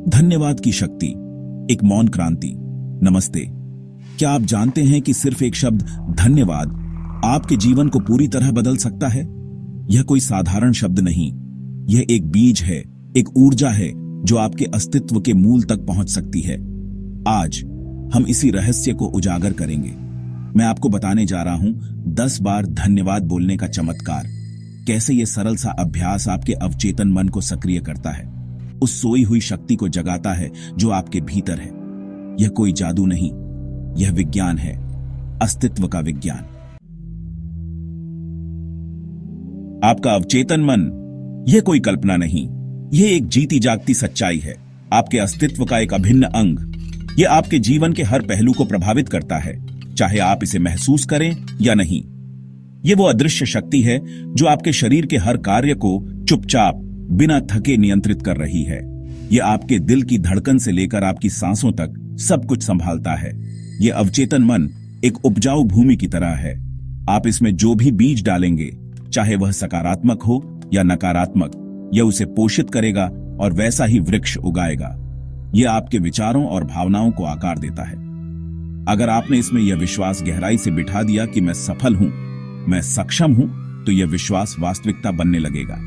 धन्यवाद की शक्ति, एक मौन क्रांति। नमस्ते। क्या आप जानते हैं कि सिर्फ एक शब्द धन्यवाद आपके जीवन को पूरी तरह बदल सकता है? यह कोई साधारण शब्द नहीं, यह एक बीज है, एक ऊर्जा है जो आपके अस्तित्व के मूल तक पहुंच सकती है। आज हम इसी रहस्य को उजागर करेंगे। मैं आपको बताने जा रहा हूं 10 बार धन्यवाद बोलने का चमत्कार। कैसे यह सरल सा अभ्यास आपके अवचेतन मन को सक्रिय करता है, उस सोई हुई शक्ति को जगाता है जो आपके भीतर है। यह कोई जादू नहीं, यह विज्ञान है, अस्तित्व का विज्ञान। आपका अवचेतन मन यह कोई कल्पना नहीं, यह एक जीती जागती सच्चाई है, आपके अस्तित्व का एक अभिन्न अंग। यह आपके जीवन के हर पहलू को प्रभावित करता है, चाहे आप इसे महसूस करें या नहीं। यह वो अदृश्य शक्ति है जो आपके शरीर के हर कार्य को चुपचाप बिना थके नियंत्रित कर रही है। यह आपके दिल की धड़कन से लेकर आपकी सांसों तक सब कुछ संभालता है। यह अवचेतन मन एक उपजाऊ भूमि की तरह है। आप इसमें जो भी बीज डालेंगे, चाहे वह सकारात्मक हो या नकारात्मक, यह उसे पोषित करेगा और वैसा ही वृक्ष उगाएगा। यह आपके विचारों और भावनाओं को आकार देता है। अगर आपने इसमें यह विश्वास गहराई से बिठा दिया कि मैं सफल हूं, मैं सक्षम हूं, तो यह विश्वास वास्तविकता बनने लगेगा।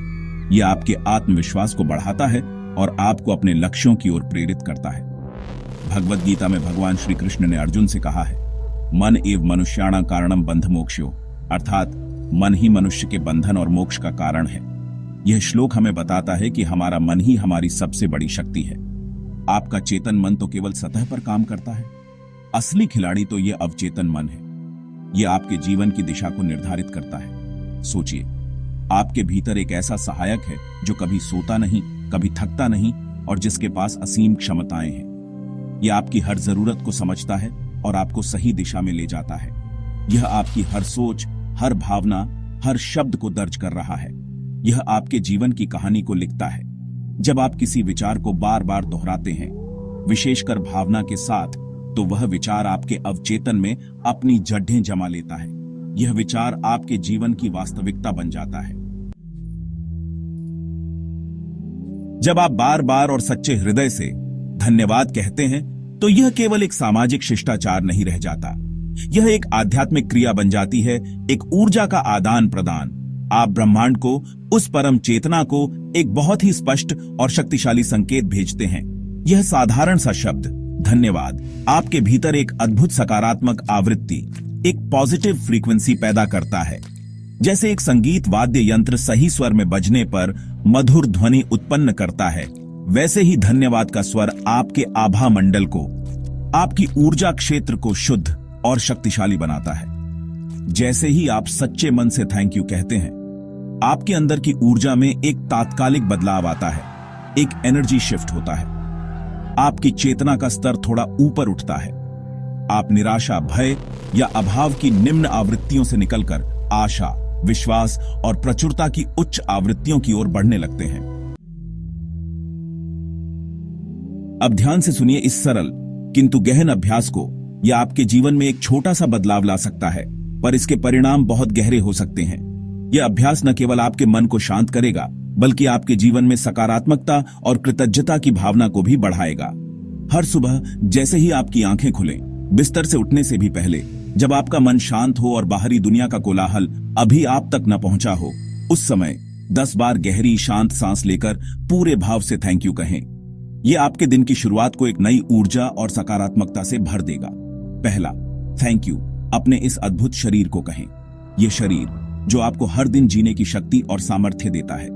यह आपके आत्मविश्वास को बढ़ाता है और आपको अपने लक्ष्यों की ओर प्रेरित करता है। भगवद गीता में भगवान श्री कृष्ण ने अर्जुन से कहा है, मन एव मनुष्याणा कारणम बंध मोक्षो, अर्थात मन ही मनुष्य के बंधन और मोक्ष का कारण है। यह श्लोक हमें बताता है कि हमारा मन ही हमारी सबसे बड़ी शक्ति है। आपका चेतन मन तो केवल सतह पर काम करता है, असली खिलाड़ी तो यह अवचेतन मन है। यह आपके जीवन की दिशा को निर्धारित करता है। सोचिए, आपके भीतर एक ऐसा सहायक है जो कभी सोता नहीं, कभी थकता नहीं और जिसके पास असीम क्षमताएं हैं। यह आपकी हर जरूरत को समझता है और आपको सही दिशा में ले जाता है। यह आपकी हर सोच, हर भावना, हर शब्द को दर्ज कर रहा है। यह आपके जीवन की कहानी को लिखता है। जब आप किसी विचार को बार बार दोहराते हैं, विशेषकर भावना के साथ, तो वह विचार आपके अवचेतन में अपनी जड़ें जमा लेता है। यह विचार आपके जीवन की वास्तविकता बन जाता है। जब आप बार बार और सच्चे हृदय से धन्यवाद कहते हैं, तो यह केवल एक सामाजिक शिष्टाचार नहीं रह जाता। यह एक आध्यात्मिक क्रिया बन जाती है, एक ऊर्जा का आदान प्रदान। आप ब्रह्मांड को, उस परम चेतना को एक बहुत ही स्पष्ट और शक्तिशाली संकेत भेजते हैं। यह साधारण सा शब्द धन्यवाद आपके भीतर एक अद्भुत सकारात्मक आवृत्ति, एक पॉजिटिव फ्रीक्वेंसी पैदा करता है। जैसे एक संगीत वाद्य यंत्र सही स्वर में बजने पर मधुर ध्वनि उत्पन्न करता है, वैसे ही धन्यवाद का स्वर आपके आभा मंडल को, आपकी ऊर्जा क्षेत्र को शुद्ध और शक्तिशाली बनाता है। जैसे ही आप सच्चे मन से थैंक यू कहते हैं, आपके अंदर की ऊर्जा में एक तात्कालिक बदलाव आता है, एक एनर्जी शिफ्ट होता है। आपकी चेतना का स्तर थोड़ा ऊपर उठता है। आप निराशा, भय या अभाव की निम्न आवृत्तियों से निकलकर आशा, विश्वास और प्रचुरता की उच्च आवृत्तियों की ओर बढ़ने लगते हैं। अब ध्यान से सुनिए इस सरल किंतु गहन अभ्यास को। यह आपके जीवन में एक छोटा सा बदलाव ला सकता है, पर इसके परिणाम बहुत गहरे हो सकते हैं। यह अभ्यास न केवल आपके मन को शांत करेगा, बल्कि आपके जीवन में सकारात्मकता और कृतज्ञता की भावना को भी बढ़ाएगा। हर सुबह जैसे ही आपकी आंखें खुलें, बिस्तर से उठने से भी पहले, जब आपका मन शांत हो और बाहरी दुनिया का कोलाहल अभी आप तक न पहुंचा हो, उस समय 10 बार गहरी शांत सांस लेकर पूरे भाव से थैंक यू कहें। यह आपके दिन की शुरुआत को एक नई ऊर्जा और सकारात्मकता से भर देगा। पहला, थैंक यू अपने इस अद्भुत शरीर को कहें। यह शरीर जो आपको हर दिन जीने की शक्ति और सामर्थ्य देता है।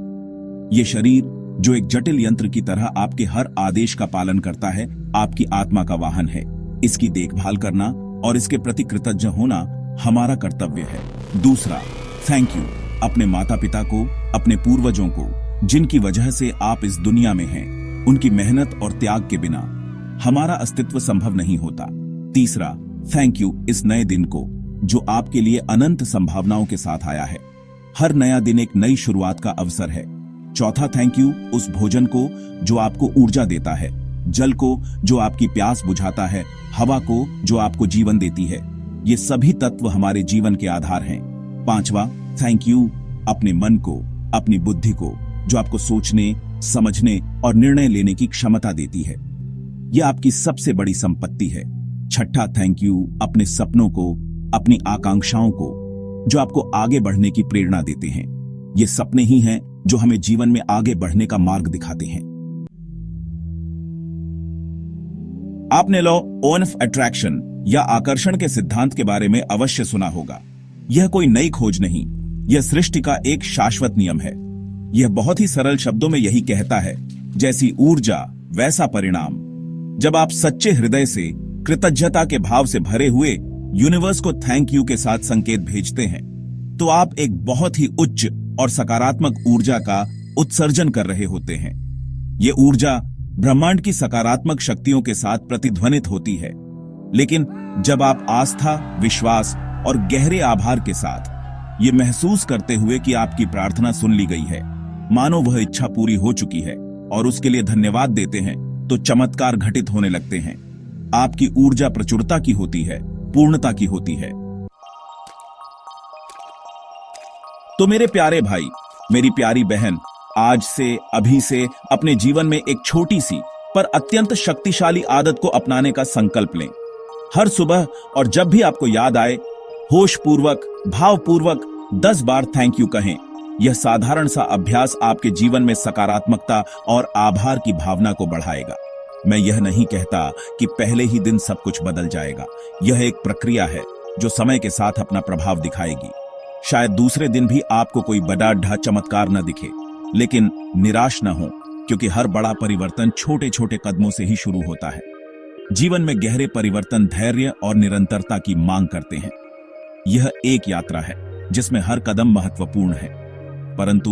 यह शरीर जो एक जटिल यंत्र की तरह आपके हर आदेश का पालन करता है, आपकी आत्मा का वाहन है। इसकी देखभाल करना और इसके प्रति कृतज्ञ होना हमारा कर्तव्य है। दूसरा, थैंक यू अपने माता पिता को, अपने पूर्वजों को, जिनकी वजह से आप इस दुनिया में हैं। उनकी मेहनत और त्याग के बिना हमारा अस्तित्व संभव नहीं होता। तीसरा, थैंक यू इस नए दिन को जो आपके लिए अनंत संभावनाओं के साथ आया है। हर नया दिन एक नई शुरुआत का अवसर है। चौथा, थैंक यू उस भोजन को जो आपको ऊर्जा देता है, जल को जो आपकी प्यास बुझाता है, हवा को जो आपको जीवन देती है। ये सभी तत्व हमारे जीवन के आधार हैं। पांचवा, थैंक यू अपने मन को, अपनी बुद्धि को, जो आपको सोचने, समझने और निर्णय लेने की क्षमता देती है। यह आपकी सबसे बड़ी संपत्ति है। छठा थैंक यू अपने सपनों को, अपनी आकांक्षाओं को, जो आपको आगे बढ़ने की प्रेरणा देते हैं। ये सपने ही हैं जो हमें जीवन में आगे बढ़ने का मार्ग दिखाते हैं। आपने लॉ ऑफ अट्रैक्शन या आकर्षण के सिद्धांत के बारे में अवश्य सुना होगा। यह कोई नई खोज नहीं, यह सृष्टि का एक शाश्वत नियम है। यह बहुत ही सरल शब्दों में यही कहता है, जैसी ऊर्जा वैसा परिणाम। जब आप सच्चे हृदय से कृतज्ञता के भाव से भरे हुए यूनिवर्स को थैंक यू के साथ संकेत भेजते हैं, तो आप एक बहुत ही उच्च और सकारात्मक ऊर्जा का उत्सर्जन कर रहे होते हैं। यह ऊर्जा ब्रह्मांड की सकारात्मक शक्तियों के साथ प्रतिध्वनित होती है। लेकिन जब आप आस्था, विश्वास और गहरे आभार के साथ ये महसूस करते हुए कि आपकी प्रार्थना सुन ली गई है, मानो वह इच्छा पूरी हो चुकी है और उसके लिए धन्यवाद देते हैं, तो चमत्कार घटित होने लगते हैं। आपकी ऊर्जा प्रचुरता की होती है, पूर्णता की होती है। तो मेरे प्यारे भाई, मेरी प्यारी बहन, आज से, अभी से अपने जीवन में एक छोटी सी पर अत्यंत शक्तिशाली आदत को अपनाने का संकल्प लें। हर सुबह और जब भी आपको याद आए, होशपूर्वक, भावपूर्वक 10 बार थैंक यू कहें। यह साधारण सा अभ्यास आपके जीवन में सकारात्मकता और आभार की भावना को बढ़ाएगा। मैं यह नहीं कहता कि पहले ही दिन सब कुछ बदल जाएगा। यह एक प्रक्रिया है जो समय के साथ अपना प्रभाव दिखाएगी। शायद दूसरे दिन भी आपको कोई बड़ा ढा चमत्कार न दिखे, लेकिन निराश न हो, क्योंकि हर बड़ा परिवर्तन छोटे छोटे कदमों से ही शुरू होता है। जीवन में गहरे परिवर्तन धैर्य और निरंतरता की मांग करते हैं। यह एक यात्रा है जिसमें हर कदम महत्वपूर्ण है, परंतु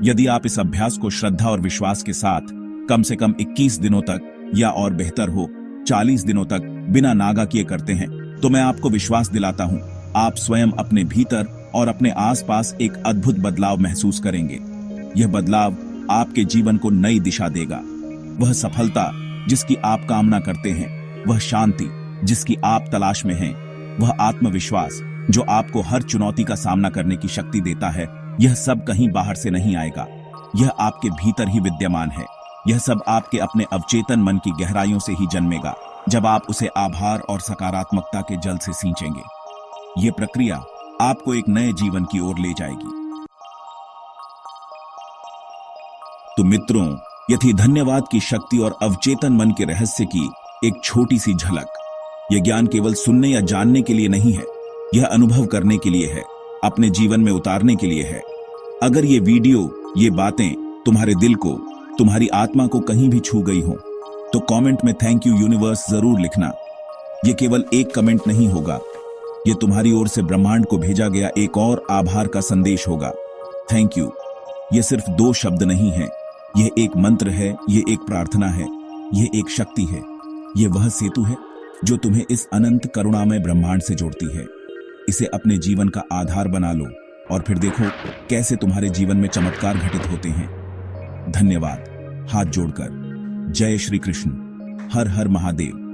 यदि आप इस अभ्यास को श्रद्धा और विश्वास के साथ कम से कम 21 दिनों तक, या और बेहतर हो 40 दिनों तक बिना नागा किए करते हैं, तो मैं आपको विश्वास दिलाता हूं, आप स्वयं अपने भीतर और अपने आसपास एक अद्भुत बदलाव महसूस करेंगे। यह बदलाव आपके जीवन को नई दिशा देगा। वह सफलता जिसकी आप कामना करते हैं, वह शांति जिसकी आप तलाश में हैं, वह आत्मविश्वास जो आपको हर चुनौती का सामना करने की शक्ति देता है, यह सब कहीं बाहर से नहीं आएगा। यह आपके भीतर ही विद्यमान है। यह सब आपके अपने अवचेतन मन की गहराइयों से ही जन्मेगा, जब आप उसे आभार और सकारात्मकता के जल से सींचेंगे। यह प्रक्रिया आपको एक नए जीवन की ओर ले जाएगी। तो मित्रों, यह थी धन्यवाद की शक्ति और अवचेतन मन के रहस्य की एक छोटी सी झलक। यह ज्ञान केवल सुनने या जानने के लिए नहीं है, यह अनुभव करने के लिए है, अपने जीवन में उतारने के लिए है। अगर ये वीडियो, ये बातें तुम्हारे दिल को, तुम्हारी आत्मा को कहीं भी छू गई हो, तो कमेंट में थैंक यू यूनिवर्स जरूर लिखना। यह केवल एक कमेंट नहीं होगा, यह तुम्हारी ओर से ब्रह्मांड को भेजा गया एक और आभार का संदेश होगा। Thank you. यह सिर्फ 2 शब्द नहीं है, यह एक मंत्र है, यह एक प्रार्थना है, यह एक शक्ति है। यह वह सेतु है जो तुम्हें इस अनंत करुणामय ब्रह्मांड से जोड़ती है। इसे अपने जीवन का आधार बना लो और फिर देखो कैसे तुम्हारे जीवन में चमत्कार घटित होते हैं। धन्यवाद। हाथ जोड़कर जय श्री कृष्ण, हर हर महादेव।